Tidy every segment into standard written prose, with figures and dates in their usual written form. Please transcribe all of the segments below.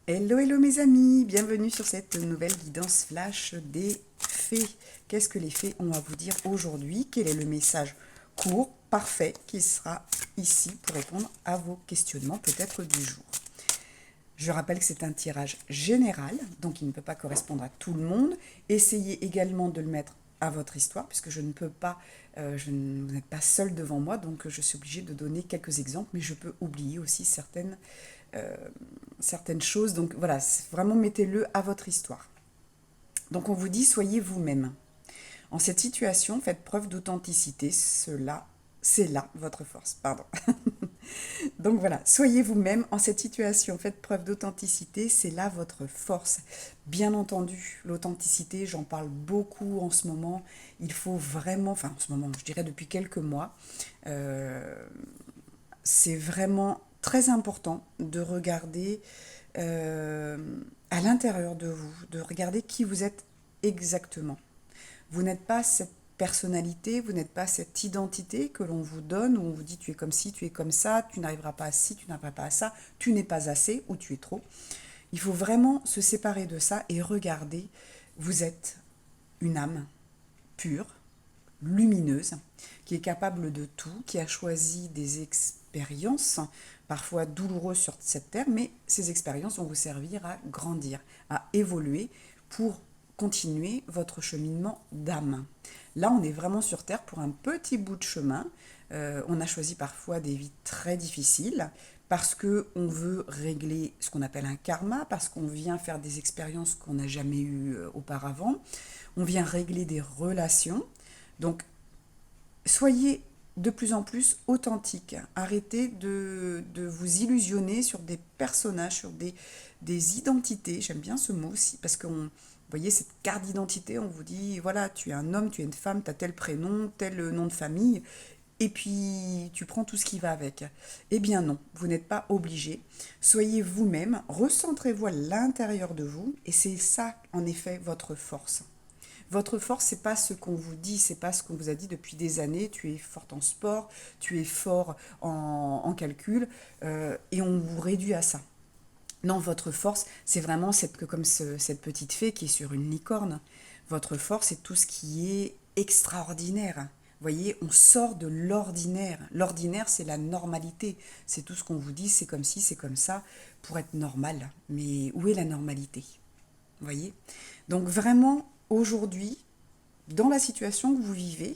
Hello, hello mes amis, bienvenue sur cette nouvelle guidance flash des fées. Qu'est-ce que les fées ont à vous dire aujourd'hui? Quel est le message court, parfait, qui sera ici pour répondre à vos questionnements peut-être du jour? Je rappelle que c'est un tirage général, donc il ne peut pas correspondre à tout le monde. Essayez également de le mettre à votre histoire, puisque je ne peux pas, vous n'êtes pas seul devant moi, donc je suis obligée de donner quelques exemples, mais je peux oublier aussi euh, certaines choses. Donc voilà, vraiment mettez-le à votre histoire. Donc on vous dit, soyez vous-même. En cette situation, faites preuve d'authenticité. C'est là votre force. Pardon. Donc voilà, soyez vous-même en cette situation, faites preuve d'authenticité, c'est là votre force. Bien entendu, l'authenticité, j'en parle beaucoup en ce moment. Il faut vraiment, enfin en ce moment, je dirais depuis quelques mois, euh, c'est vraiment très important de regarder euh, à l'intérieur de vous, de regarder qui vous êtes exactement. Vous n'êtes pas cette personnalité, vous n'êtes pas cette identité que l'on vous donne, où on vous dit tu es comme ci, tu es comme ça, tu n'arriveras pas à ci, tu n'arriveras pas à ça, tu n'es pas assez ou tu es trop. Il faut vraiment se séparer de ça et regarder, vous êtes une âme pure, lumineuse, qui est capable de tout, qui a choisi des expériences, parfois douloureuses sur cette terre, mais ces expériences vont vous servir à grandir, à évoluer pour continuer votre cheminement d'âme. Là, on est vraiment sur Terre pour un petit bout de chemin. On a choisi parfois des vies très difficiles parce que on veut régler ce qu'on appelle un karma, parce qu'on vient faire des expériences qu'on n'a jamais eues auparavant. On vient régler des relations. Donc, soyez de plus en plus authentique. Arrêtez de vous illusionner sur des personnages, sur des identités. J'aime bien ce mot aussi, parce que vous voyez, cette carte d'identité, on vous dit, voilà, tu es un homme, tu es une femme, tu as tel prénom, tel nom de famille, et puis tu prends tout ce qui va avec. Eh bien non, vous n'êtes pas obligé. Soyez vous-même, recentrez-vous à l'intérieur de vous, et c'est ça, en effet, votre force. Votre force, c'est pas ce qu'on vous dit, c'est pas ce qu'on vous a dit depuis des années. Tu es forte en sport, tu es fort en calcul, et on vous réduit à ça. Non, votre force, c'est vraiment cette petite fée qui est sur une licorne. Votre force, c'est tout ce qui est extraordinaire. Vous voyez, on sort de l'ordinaire. L'ordinaire, c'est la normalité. C'est tout ce qu'on vous dit, c'est comme ci, c'est comme ça, pour être normal. Mais où est la normalité? Vous voyez? Donc vraiment, aujourd'hui, dans la situation que vous vivez,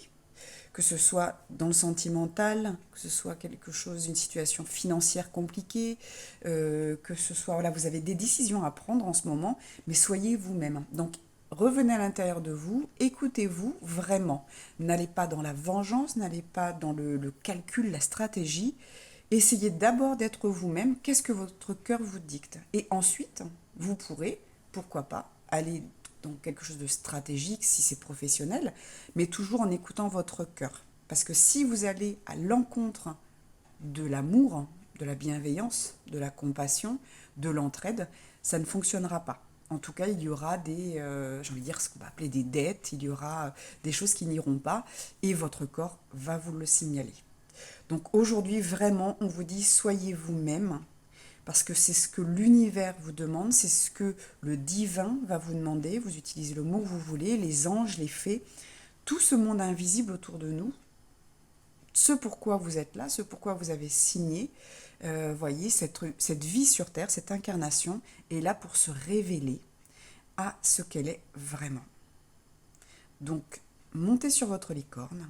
que ce soit dans le sentimental, que ce soit quelque chose, une situation financière compliquée, que ce soit, voilà, vous avez des décisions à prendre en ce moment, mais soyez vous-même. Donc, revenez à l'intérieur de vous, écoutez-vous vraiment. N'allez pas dans la vengeance, n'allez pas dans le calcul, la stratégie. Essayez d'abord d'être vous-même. Qu'est-ce que votre cœur vous dicte? Et ensuite, vous pourrez, pourquoi pas, aller dans quelque chose de stratégique si c'est professionnel, mais toujours en écoutant votre cœur. Parce que si vous allez à l'encontre de l'amour, de la bienveillance, de la compassion, de l'entraide, ça ne fonctionnera pas. En tout cas, il y aura j'ai envie de dire ce qu'on va appeler des dettes, il y aura des choses qui n'iront pas, et votre corps va vous le signaler. Donc aujourd'hui, vraiment, on vous dit soyez vous-même, parce que c'est ce que l'univers vous demande, c'est ce que le divin va vous demander. Vous utilisez le mot que vous voulez, les anges, les fées, tout ce monde invisible autour de nous, ce pourquoi vous êtes là, ce pourquoi vous avez signé. Voyez, cette vie sur Terre, cette incarnation est là pour se révéler à ce qu'elle est vraiment. Donc, montez sur votre licorne,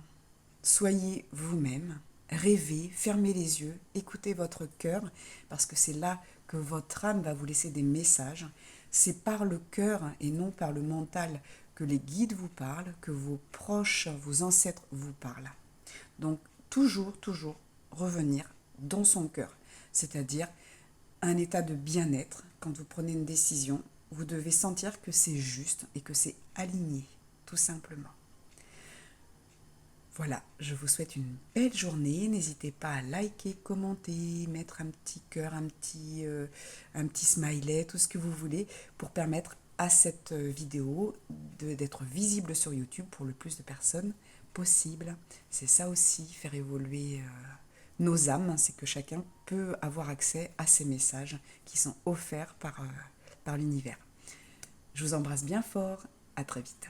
soyez vous-même, rêvez, fermez les yeux, écoutez votre cœur, parce que c'est là que votre âme va vous laisser des messages. C'est par le cœur et non par le mental que les guides vous parlent, que vos proches, vos ancêtres vous parlent. Donc toujours, toujours revenir dans son cœur, c'est-à-dire un état de bien-être. Quand vous prenez une décision, vous devez sentir que c'est juste et que c'est aligné, tout simplement. Voilà, je vous souhaite une belle journée. N'hésitez pas à liker, commenter, mettre un petit cœur, un petit smiley, tout ce que vous voulez pour permettre à cette vidéo d'être visible sur YouTube pour le plus de personnes possible. C'est ça aussi, faire évoluer nos âmes, c'est que chacun peut avoir accès à ces messages qui sont offerts par l'univers. Je vous embrasse bien fort, à très vite.